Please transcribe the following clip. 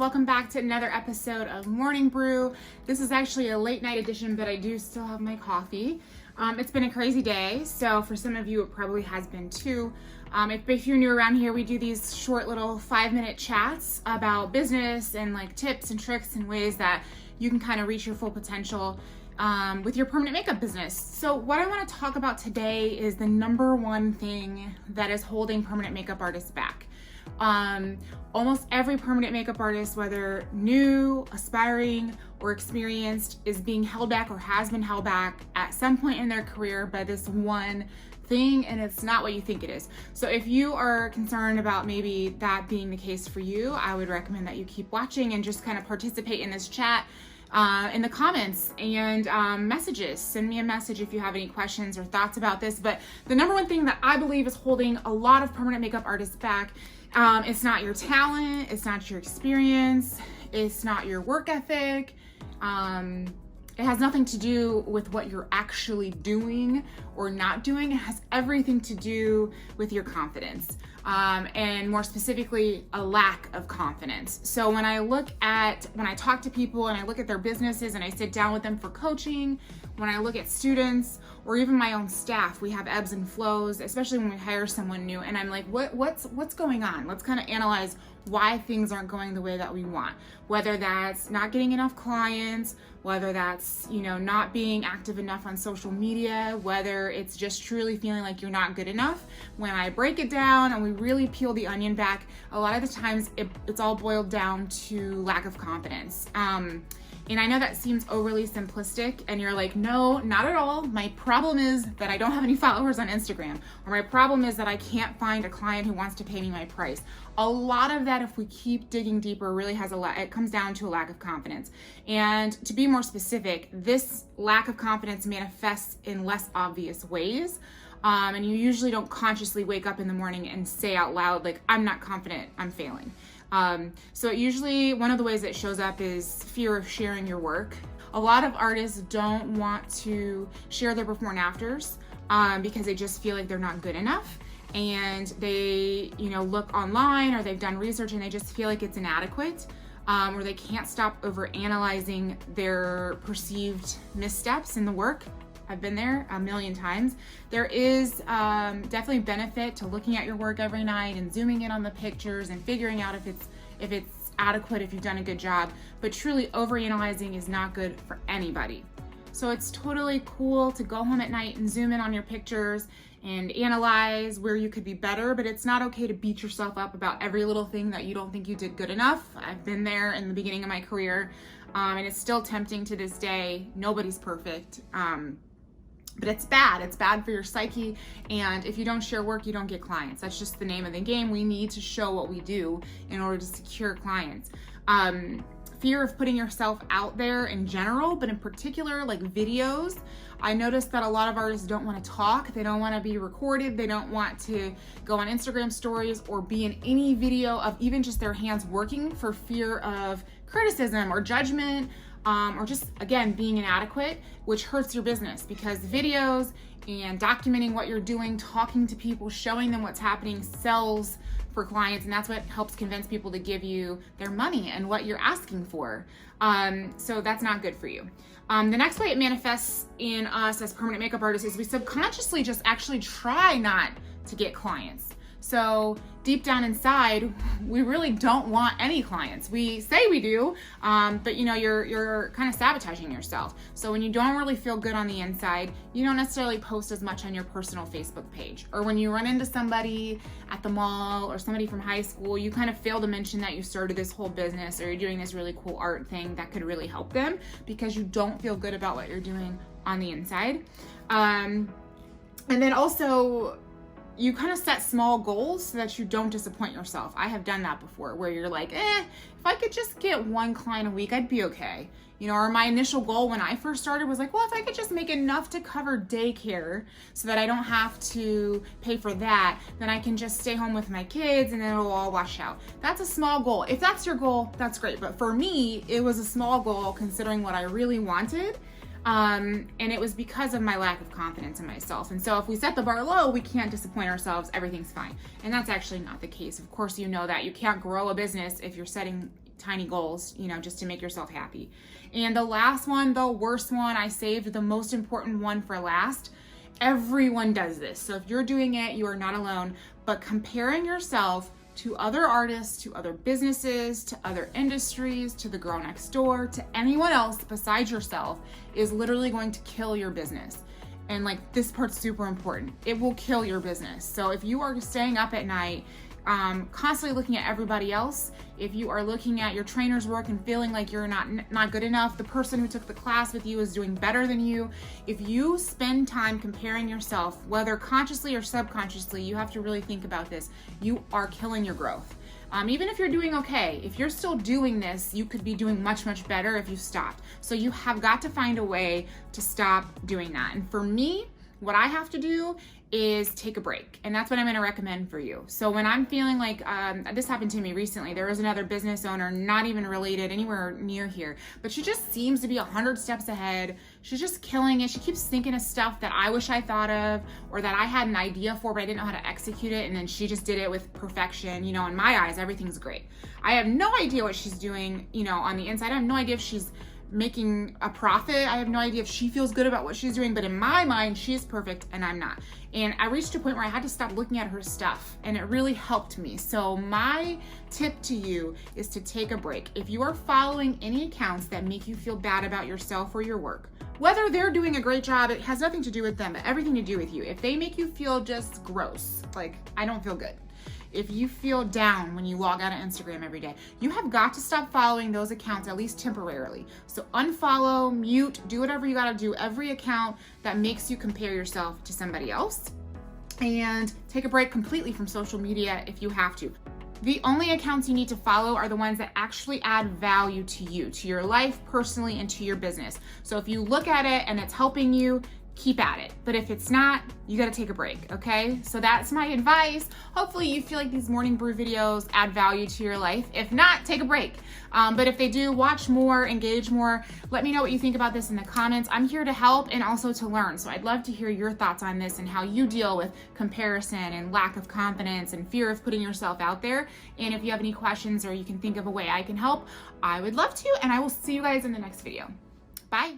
welcome back to another episode of Morning Brew. This is actually a late night edition, but I do still have my coffee. It's been a crazy day, so for some of you it probably has been too. If you're new around here, we do these short little 5-minute chats about business and like tips and tricks and ways that you can kind of reach your full potential with your permanent makeup business. So what I want to talk about today is the number one thing that is holding permanent makeup artists back. Almost every permanent makeup artist, whether new, aspiring, or experienced, is being held back or has been held back at some point in their career by this one thing, and it's not what you think it is. So if you are concerned about maybe that being the case for you, I would recommend that you keep watching and just kind of participate in this chat in the comments and messages. Send me a message if you have any questions or thoughts about this. But the number one thing that I believe is holding a lot of permanent makeup artists back, it's not your talent, it's not your experience, it's not your work ethic. It has nothing to do with what you're actually doing or not doing. It has everything to do with your confidence, and more specifically, a lack of confidence. So when I talk to people and I look at their businesses and I sit down with them for coaching, when I look at students or even my own staff, we have ebbs and flows, especially when we hire someone new. And I'm like, what's going on? Let's kind of analyze why things aren't going the way that we want. Whether that's not getting enough clients, whether that's, not being active enough on social media, whether it's just truly feeling like you're not good enough. When I break it down and we really peel the onion back, a lot of the times it's all boiled down to lack of confidence. And I know that seems overly simplistic and you're like, no, not at all. My problem is that I don't have any followers on Instagram, or my problem is that I can't find a client who wants to pay me my price. A lot of that, if we keep digging deeper, really it comes down to a lack of confidence. And to be more specific, this lack of confidence manifests in less obvious ways. And you usually don't consciously wake up in the morning and say out loud, like, I'm not confident, I'm failing. So usually one of the ways it shows up is fear of sharing your work. A lot of artists don't want to share their before and afters because they just feel like they're not good enough, and they look online or they've done research and they just feel like it's inadequate, or they can't stop over analyzing their perceived missteps in the work. I've been there a million times. There is definitely benefit to looking at your work every night and zooming in on the pictures and figuring out if it's adequate, if you've done a good job. But truly overanalyzing is not good for anybody. So it's totally cool to go home at night and zoom in on your pictures and analyze where you could be better, but it's not okay to beat yourself up about every little thing that you don't think you did good enough. I've been there in the beginning of my career, and it's still tempting to this day. Nobody's perfect. But it's bad. It's bad for your psyche. And if you don't share work, you don't get clients. That's just the name of the game. We need to show what we do in order to secure clients. Fear of putting yourself out there in general, but in particular, like videos. I noticed that a lot of artists don't want to talk. They don't want to be recorded. They don't want to go on Instagram stories or be in any video of even just their hands working for fear of criticism or judgment. Or just, again, being inadequate, which hurts your business, because videos and documenting what you're doing, talking to people, showing them what's happening sells for clients, and that's what helps convince people to give you their money and what you're asking for. So that's not good for you. The next way it manifests in us as permanent makeup artists is we subconsciously just actually try not to get clients. So deep down inside, we really don't want any clients. We say we do, but you're kind of sabotaging yourself. So when you don't really feel good on the inside, you don't necessarily post as much on your personal Facebook page. Or when you run into somebody at the mall or somebody from high school, you kind of fail to mention that you started this whole business or you're doing this really cool art thing that could really help them, because you don't feel good about what you're doing on the inside. And then also, you kind of set small goals so that you don't disappoint yourself. I have done that before, where you're like, if I could just get one client a week, I'd be okay. Or my initial goal when I first started was like, well, if I could just make enough to cover daycare so that I don't have to pay for that, then I can just stay home with my kids and then it'll all wash out. That's a small goal. If that's your goal, that's great. But for me, it was a small goal considering what I really wanted. And it was because of my lack of confidence in myself. And so if we set the bar low, we can't disappoint ourselves. Everything's fine. And that's actually not the case. Of course, you know that you can't grow a business if you're setting tiny goals, you know, just to make yourself happy. And the last one, the worst one, I saved the most important one for last. Everyone does this. So if you're doing it, you are not alone, but comparing yourself to other artists, to other businesses, to other industries, to the girl next door, to anyone else besides yourself is literally going to kill your business. And like, this part's super important. It will kill your business. So if you are staying up at night, constantly looking at everybody else, if you are looking at your trainer's work and feeling like you're not good enough, the person who took the class with you is doing better than you, if you spend time comparing yourself, whether consciously or subconsciously, you have to really think about this. You are killing your growth. Even if you're doing okay, if you're still doing this, you could be doing much, much better if you stopped. So you have got to find a way to stop doing that. And for me, what I have to do is take a break. And that's what I'm going to recommend for you. So when I'm feeling like, this happened to me recently, there was another business owner, not even related anywhere near here, but she just seems to be 100 steps ahead. She's just killing it. She keeps thinking of stuff that I wish I thought of, or that I had an idea for, but I didn't know how to execute it. And then she just did it with perfection. You know, in my eyes, everything's great. I have no idea what she's doing, you know, on the inside. I have no idea if she's making a profit. I have no idea if she feels good about what she's doing, but in my mind, she is perfect and I'm not. And I reached a point where I had to stop looking at her stuff, and it really helped me. So my tip to you is to take a break. If you are following any accounts that make you feel bad about yourself or your work, whether they're doing a great job, it has nothing to do with them, but everything to do with you. If they make you feel just gross, like I don't feel good, if you feel down when you log out of Instagram every day, you have got to stop following those accounts, at least temporarily. So unfollow, mute, do whatever you gotta do, every account that makes you compare yourself to somebody else, and take a break completely from social media if you have to. The only accounts you need to follow are the ones that actually add value to you, to your life personally, and to your business. So if you look at it and it's helping you, keep at it. But if it's not, you gotta take a break, okay? So that's my advice. Hopefully you feel like these morning brew videos add value to your life. If not, take a break. But if they do, watch more, engage more. Let me know what you think about this in the comments. I'm here to help and also to learn. So I'd love to hear your thoughts on this and how you deal with comparison and lack of confidence and fear of putting yourself out there. And if you have any questions or you can think of a way I can help, I would love to, and I will see you guys in the next video. Bye.